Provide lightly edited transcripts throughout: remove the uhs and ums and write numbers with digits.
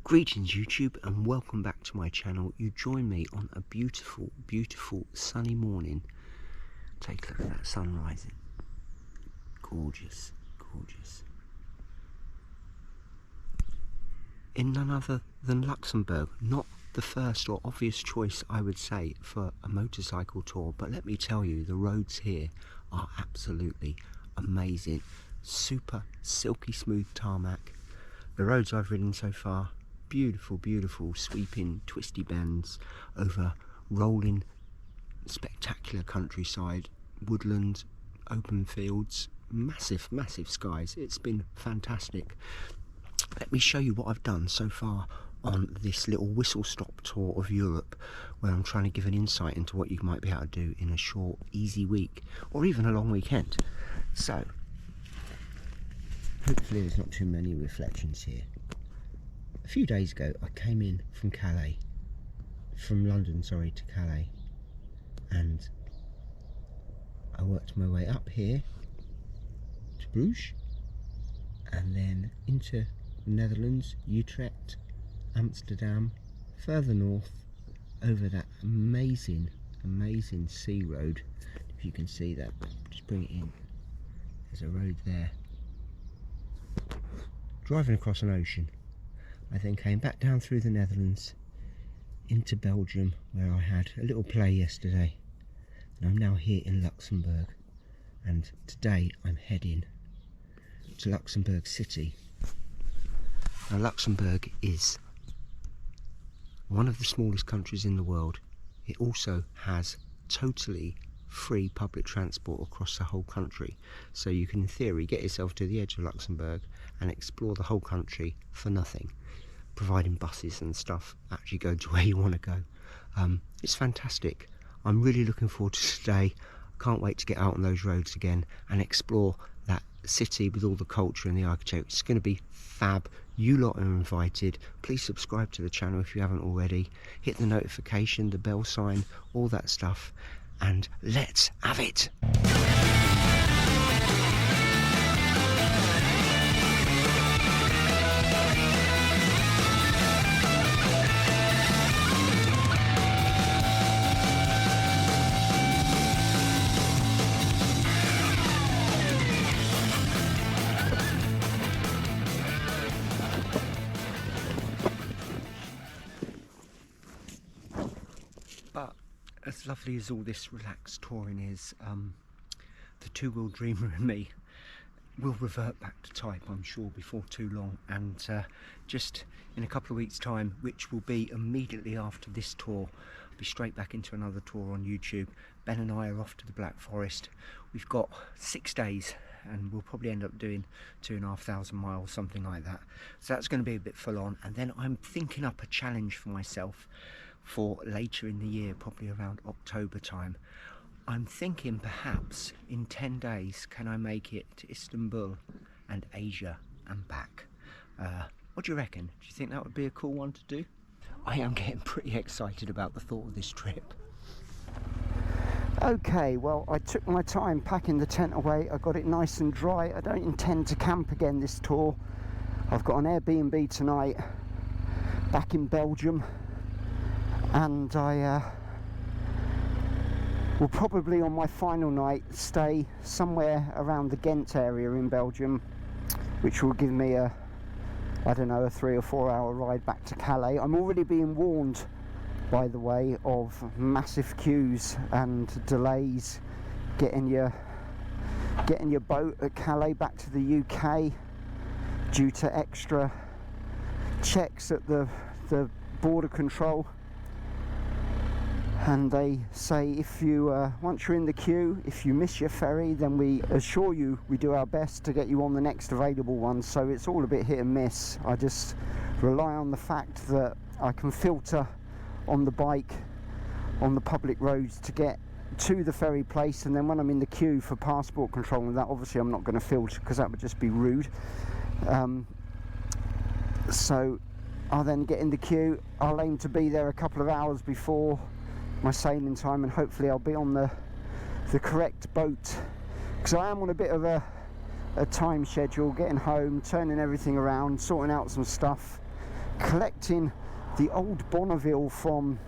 Greetings YouTube and welcome back to my channel. You join me on a beautiful, beautiful sunny morning. Take a look at that sun rising. Gorgeous, gorgeous. In none other than Luxembourg. Not the first or obvious choice, I would say, for a motorcycle tour, but let me tell you, the roads here are absolutely amazing. Super silky smooth tarmac. The roads I've ridden so far, beautiful, beautiful, sweeping, twisty bends over rolling, spectacular countryside, woodland, open fields, massive, massive skies. It's been fantastic. Let me show you what I've done so far on this little whistle-stop tour of Europe, where I'm trying to give an insight into what you might be able to do in a short, easy week, or even a long weekend. So, hopefully there's not too many reflections here. A few days ago I came in from London to Calais, and I worked my way up here to Bruges and then into the Netherlands, Utrecht, Amsterdam, further north over that amazing sea road. If you can see that, just bring it in. There's a road there. Driving across an ocean. I then came back down through the Netherlands into Belgium, where I had a little play yesterday, and I'm now here in Luxembourg, and today I'm heading to Luxembourg City. Now, Luxembourg is one of the smallest countries in the world. It also has totally free public transport across the whole country, so you can in theory get yourself to the edge of Luxembourg and explore the whole country for nothing, providing buses and stuff actually go to where you want to go. It's fantastic. I'm really looking forward to today. Can't wait to get out on those roads again and explore that city with all the culture and the architecture. It's going to be fab. You lot are invited. Please subscribe to the channel if you haven't already. Hit the notification, the bell sign, all that stuff, and let's have it. But as lovely as all this relaxed touring is, the two-wheel dreamer in me will revert back to type, I'm sure, before too long. And just in a couple of weeks' time, which will be immediately after this tour, I'll be straight back into another tour on YouTube. Ben and I are off to the Black Forest. We've got 6 days, and we'll probably end up doing 2,500 miles, something like that. So that's going to be a bit full on. And then I'm thinking up a challenge for myself for later in the year, probably around October time. I'm thinking perhaps in 10 days, can I make it to Istanbul and Asia and back? What do you reckon? Do you think that would be a cool one to do? I am getting pretty excited about the thought of this trip. Okay, well, I took my time packing the tent away. I got it nice and dry. I don't intend to camp again this tour. I've got an Airbnb tonight back in Belgium, and I will probably on my final night stay somewhere around the Ghent area in Belgium, which will give me a 3 or 4 hour ride back to Calais. I'm already being warned, by the way, of massive queues and delays getting your boat at Calais back to the UK due to extra checks at the border control. And they say if you once you're in the queue, if you miss your ferry, then we assure you we do our best to get you on the next available one. So it's all a bit hit and miss. I just rely on the fact that I can filter on the bike on the public roads to get to the ferry place, and then when I'm in the queue for passport control and that, obviously I'm not going to filter because that would just be rude. So I'll then get in the queue. I'll aim to be there a couple of hours before my sailing time, and hopefully I'll be on the correct boat, because I am on a bit of a time schedule, getting home, turning everything around, sorting out some stuff collecting the old Bonneville from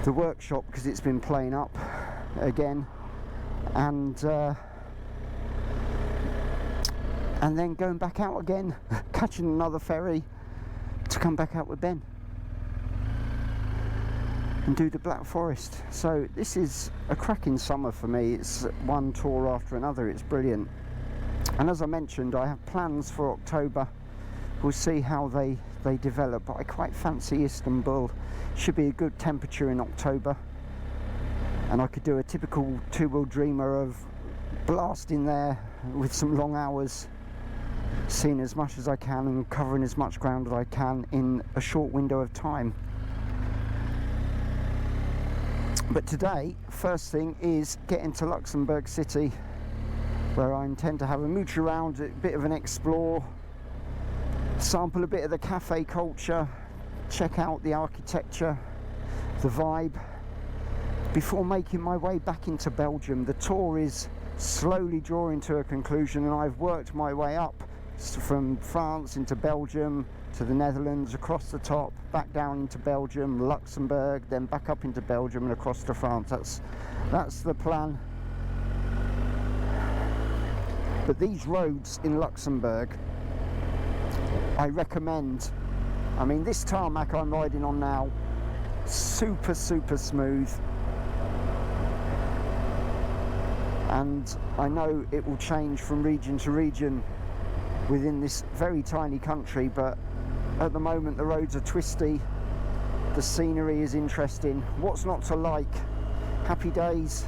the workshop because it's been playing up again, and then going back out again, catching another ferry to come back out with Ben and do the Black Forest. So this is a cracking summer for me. It's one tour after another. It's brilliant. And as I mentioned, I have plans for October. We'll see how they develop, but I quite fancy Istanbul. Should be a good temperature in October, and I could do a typical two-wheel dreamer of blasting there with some long hours, seeing as much as I can and covering as much ground as I can in a short window of time. But today, first thing is getting to Luxembourg City, where I intend to have a mooch around, a bit of an explore, sample a bit of the cafe culture, check out the architecture, the vibe, before making my way back into Belgium. The tour is slowly drawing to a conclusion, and I've worked my way up from France into Belgium, to the Netherlands, across the top, back down into Belgium, Luxembourg, then back up into Belgium and across to France. That's the plan. But these roads in Luxembourg, I recommend. I mean, this tarmac I'm riding on now, super smooth, and I know it will change from region to region within this very tiny country, but at the moment the roads are twisty, the scenery is interesting. What's not to like? Happy days.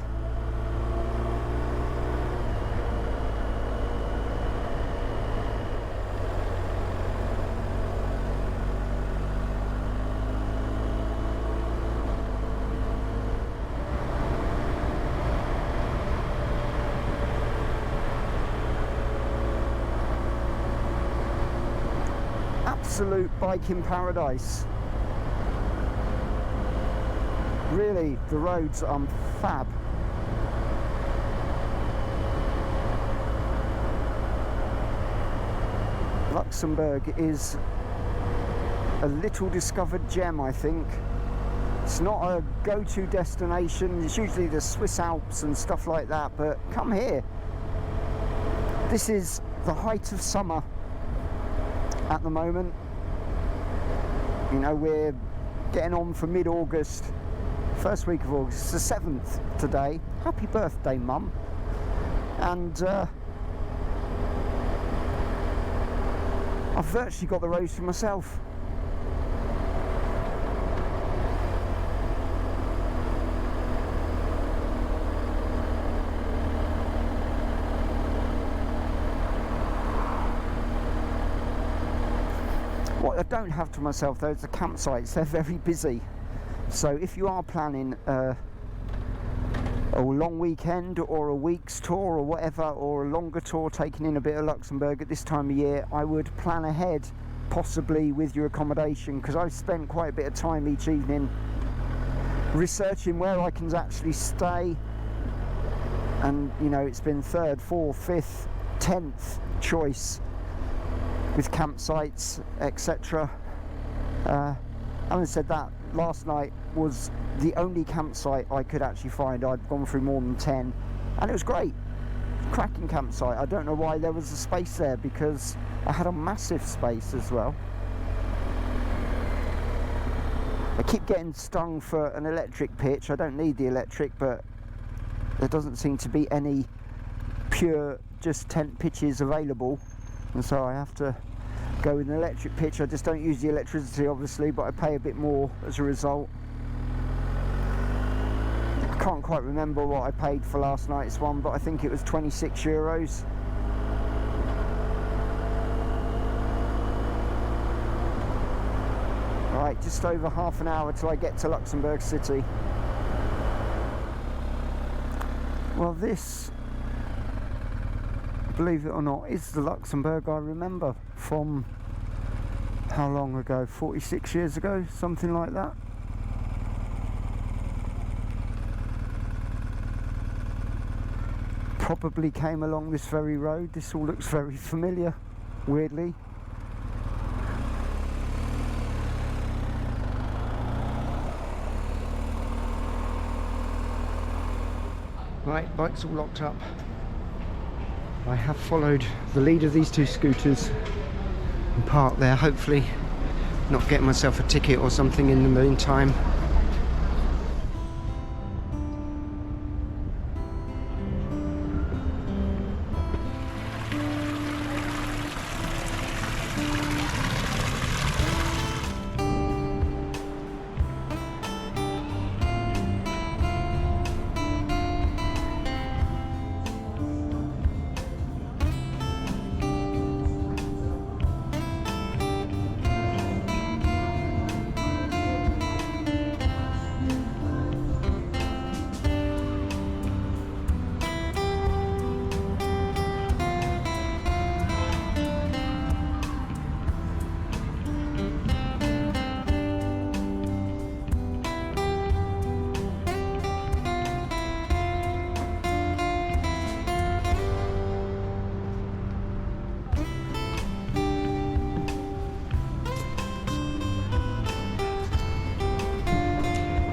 Absolute biking paradise. Really, the roads are fab. Luxembourg is a little discovered gem, I think. It's not a go-to destination. It's usually the Swiss Alps and stuff like that, but come here. This is the height of summer at the moment. You know, we're getting on for mid-August, first week of August. It's the 7th today. Happy birthday, Mum. And I've virtually got the roads to myself. What I don't have to myself though is the campsites. They're very busy. So if you are planning a long weekend or a week's tour or whatever, or a longer tour taking in a bit of Luxembourg at this time of year, I would plan ahead, possibly with your accommodation, because I've spent quite a bit of time each evening researching where I can actually stay, and you know, it's been 3rd, 4th, 5th, 10th choice with campsites, etc. Having said that, last night was the only campsite I could actually find. I'd gone through more than 10 and it was great. Cracking campsite. I don't know why there was a space there, because I had a massive space as well. I keep getting stung for an electric pitch. I don't need the electric, but there doesn't seem to be any pure just tent pitches available, and so I have to go with an electric pitch. I just don't use the electricity obviously, but I pay a bit more as a result. I can't quite remember what I paid for last night's one, but I think it was 26 euros. Right, just over half an hour till I get to Luxembourg City. Well, this, believe it or not, is the Luxembourg I remember from how long ago? 46 years ago, something like that. Probably came along this very road. This all looks very familiar, weirdly. Right, bike's all locked up. I have followed the lead of these two scooters and parked there, hopefully not getting myself a ticket or something in the meantime.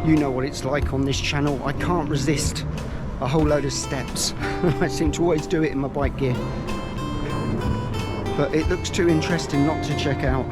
You know what it's like on this channel. I can't resist a whole load of steps. I seem to always do it in my bike gear. But it looks too interesting not to check out.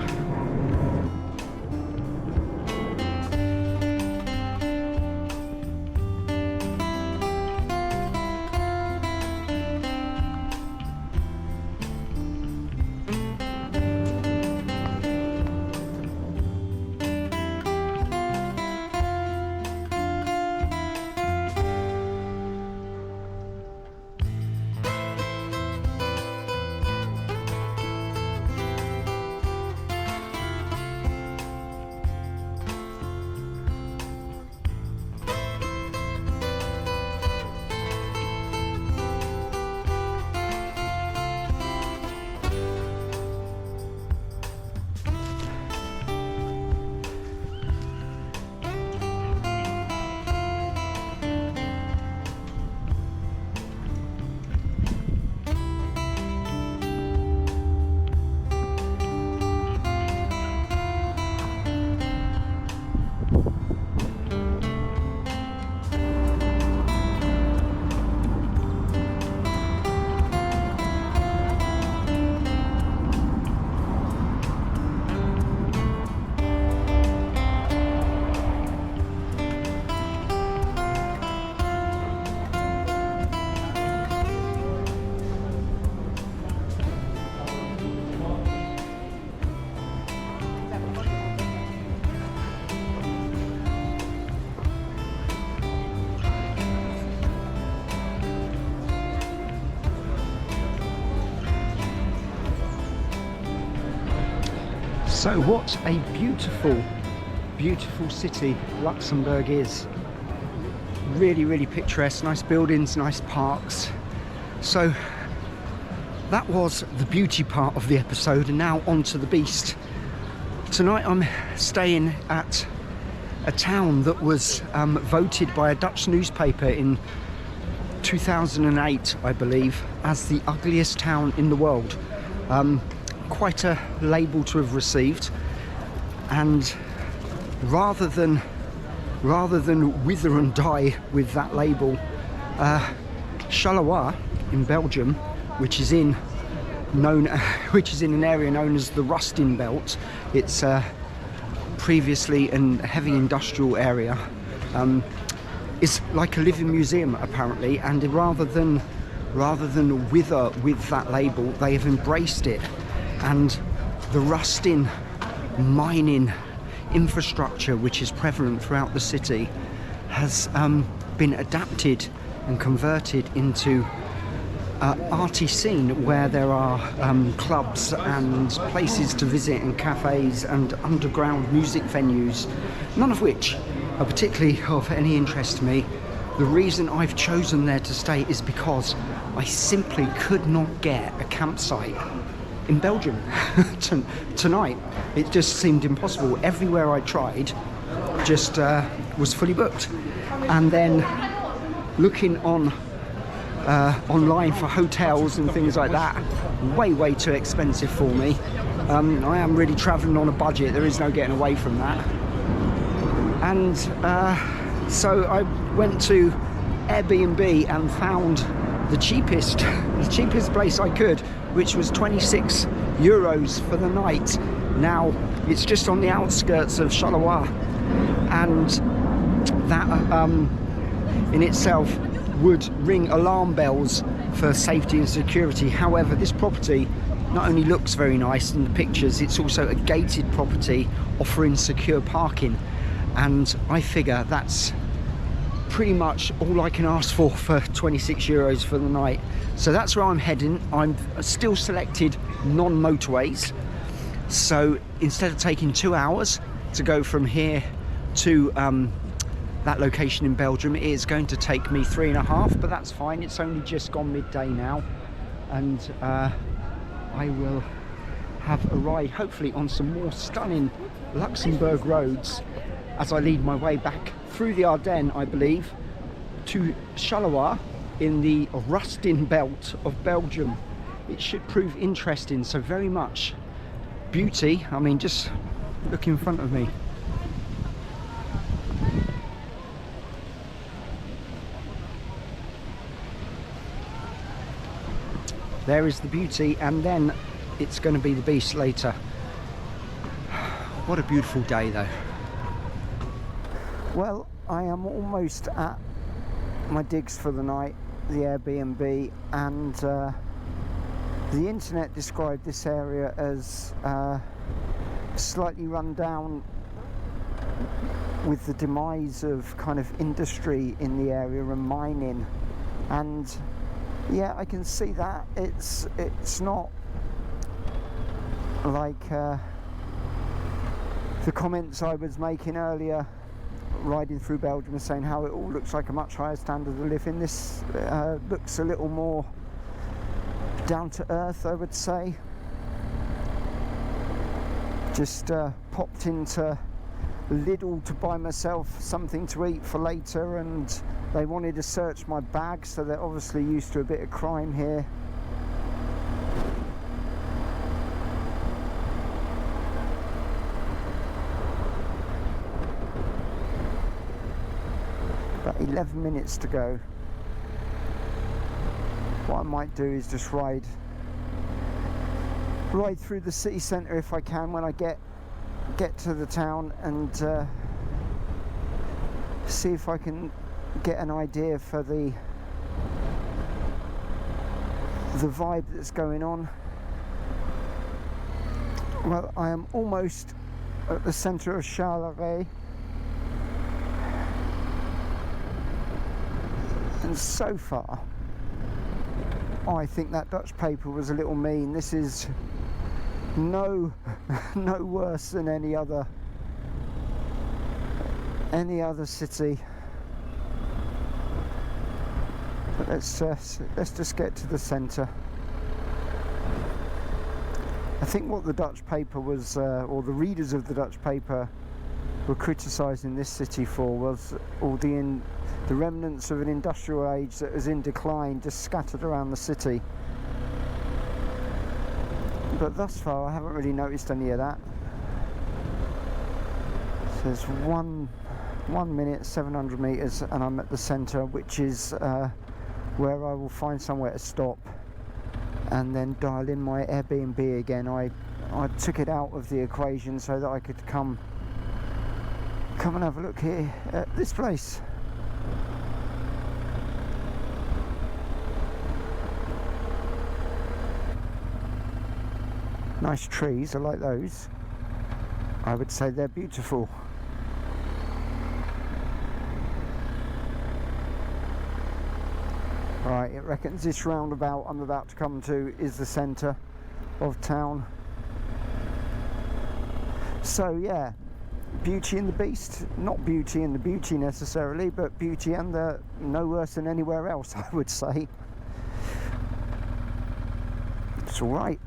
So what a beautiful, beautiful city Luxembourg is. Really, really picturesque, nice buildings, nice parks. So that was the beauty part of the episode, and now on to the beast. Tonight I'm staying at a town that was voted by a Dutch newspaper in 2008, I believe, as the ugliest town in the world. Quite a label to have received, and rather than wither and die with that label, Charleroi in Belgium, which is in an area known as the Rusting Belt. It's previously a heavy industrial area. It's like a living museum apparently, and rather than wither with that label, they have embraced it. And the rusting mining infrastructure, which is prevalent throughout the city, has been adapted and converted into arty scene, where there are clubs and places to visit and cafes and underground music venues, none of which are particularly of any interest to me. The reason I've chosen there to stay is because I simply could not get a campsite in Belgium tonight. It just seemed impossible. Everywhere I tried just was fully booked. And then looking online for hotels and things like that, way too expensive for me. I am really travelling on a budget. There is no getting away from that. And so I went to Airbnb and found the cheapest place I could, which was 26 euros for the night. Now it's just on the outskirts of Charleroi, and that in itself would ring alarm bells for safety and security. However, this property not only looks very nice in the pictures, it's also a gated property offering secure parking, and I figure that's pretty much all I can ask for 26 euros for the night. So that's where I'm heading. I'm still selected non-motorways, so instead of taking 2 hours to go from here to that location in Belgium, it is going to take me 3.5, but that's fine. It's only just gone midday now, and I will have a ride hopefully on some more stunning Luxembourg roads as I lead my way back through the Ardennes, I believe, to Charleroi in the Rustin belt of Belgium. It should prove interesting. So very much beauty. I mean, just look in front of me. There is the beauty, and then it's going to be the beast later. What a beautiful day though. Well, I am almost at my digs for the night, the Airbnb, and the internet described this area as slightly run down with the demise of kind of industry in the area and mining, and yeah, I can see that. It's not like the comments I was making earlier riding through Belgium, saying how it all looks like a much higher standard of living. This looks a little more down to earth, I would say. Just popped into Lidl to buy myself something to eat for later, and they wanted to search my bag, so they're obviously used to a bit of crime here. About 11 minutes to go. What I might do is just ride through the city centre if I can when I get to the town, and see if I can get an idea for the vibe that's going on. Well, I am almost at the centre of Charleroi, and so far I think that Dutch paper was a little mean. This is no worse than any other city. But let's just get to the centre. I think what the Dutch paper was, or the readers of the Dutch paper were criticising this city for, was all the remnants of an industrial age that was in decline, just scattered around the city. But thus far I haven't really noticed any of that. So there's 1 minute 700 metres and I'm at the centre, which is where I will find somewhere to stop and then dial in my Airbnb again. I took it out of the equation so that I could come and have a look here at this place. Nice trees, I like those. I would say they're beautiful. Right, it reckons this roundabout I'm about to come to is the centre of town. So yeah, Beauty and the Beast. Not Beauty and the Beauty necessarily, but Beauty and the no worse than anywhere else, I would say. It's alright.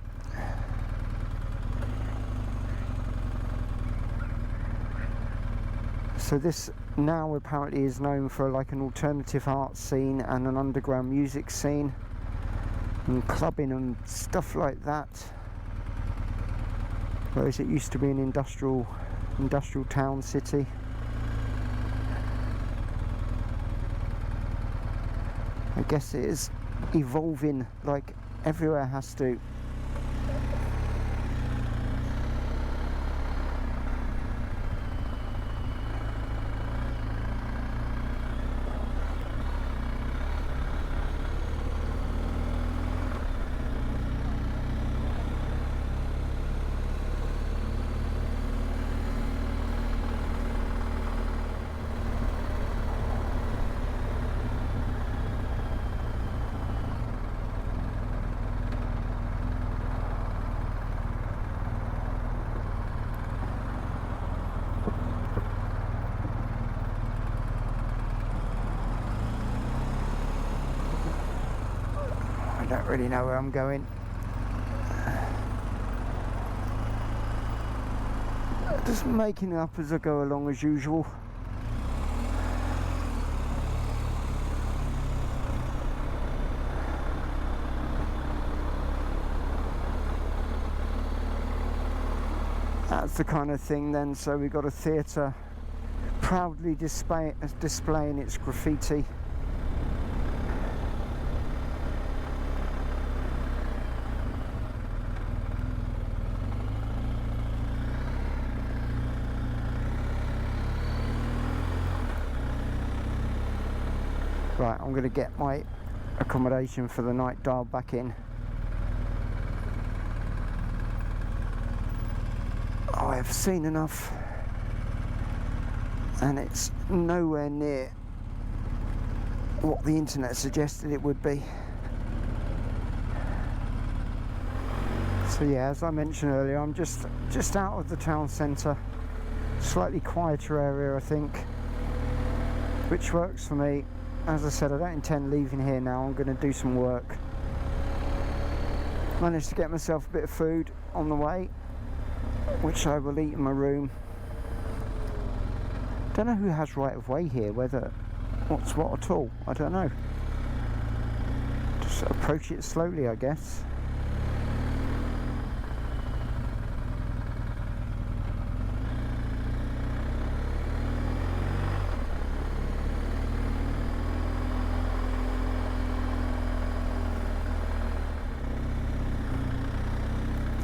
So this now apparently is known for like an alternative art scene and an underground music scene and clubbing and stuff like that, whereas it used to be an industrial town city. I guess it is evolving like everywhere has to. I don't really know where I'm going. Just making it up as I go along as usual. That's the kind of thing then, so we've got a theatre proudly displaying its graffiti. Right, I'm going to get my accommodation for the night dialed back in. Oh, I've seen enough, and it's nowhere near what the internet suggested it would be. So yeah, as I mentioned earlier, I'm just out of the town centre, slightly quieter area I think, which works for me. As I said, I don't intend leaving here now. I'm going to do some work. Managed to get myself a bit of food on the way, which I will eat in my room. Don't know who has right of way here, whether what's what at all. I don't know. Just approach it slowly, I guess.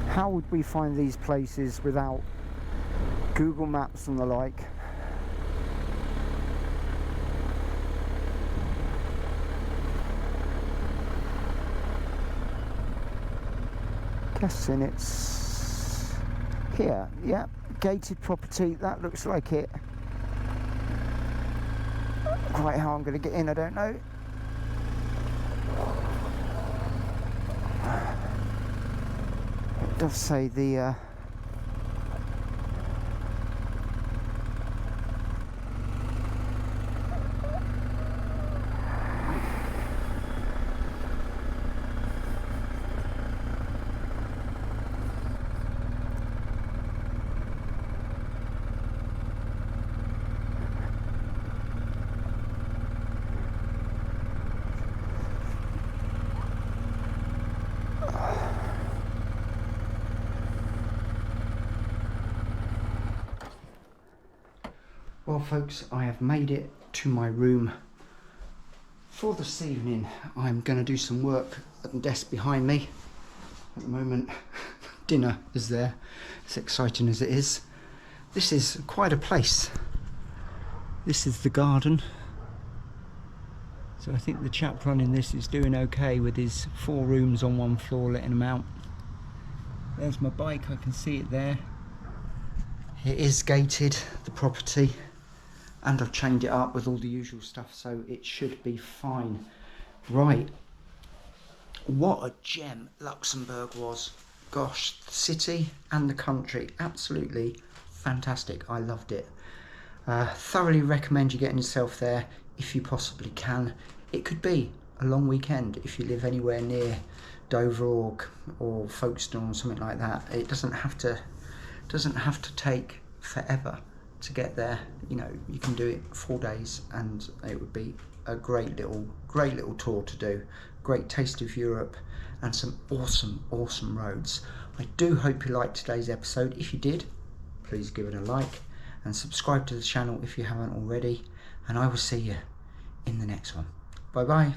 How would we find these places without Google Maps and the like? Guessing it's here. Yeah, gated property, that looks like it. Quite how I'm going to get in, I don't know. It does say the Well folks, I have made it to my room for this evening. I'm going to do some work at the desk behind me. At the moment, dinner is there, as exciting as it is. This is quite a place. This is the garden. So I think the chap running this is doing okay with his 4 rooms on 1 floor, letting them out. There's my bike, I can see it there. It is gated, the property. And I've chained it up with all the usual stuff, so it should be fine. Right, what a gem Luxembourg was. Gosh, the city and the country, absolutely fantastic. I loved it. Thoroughly recommend you getting yourself there if you possibly can. It could be a long weekend if you live anywhere near Dover or Folkestone or something like that. It doesn't have to take forever to get there. You know, you can do it 4 days and it would be a great little tour to do. Great taste of Europe and some awesome roads. I do hope you liked today's episode. If you did, please give it a like and subscribe to the channel if you haven't already, and I will see you in the next one. Bye bye.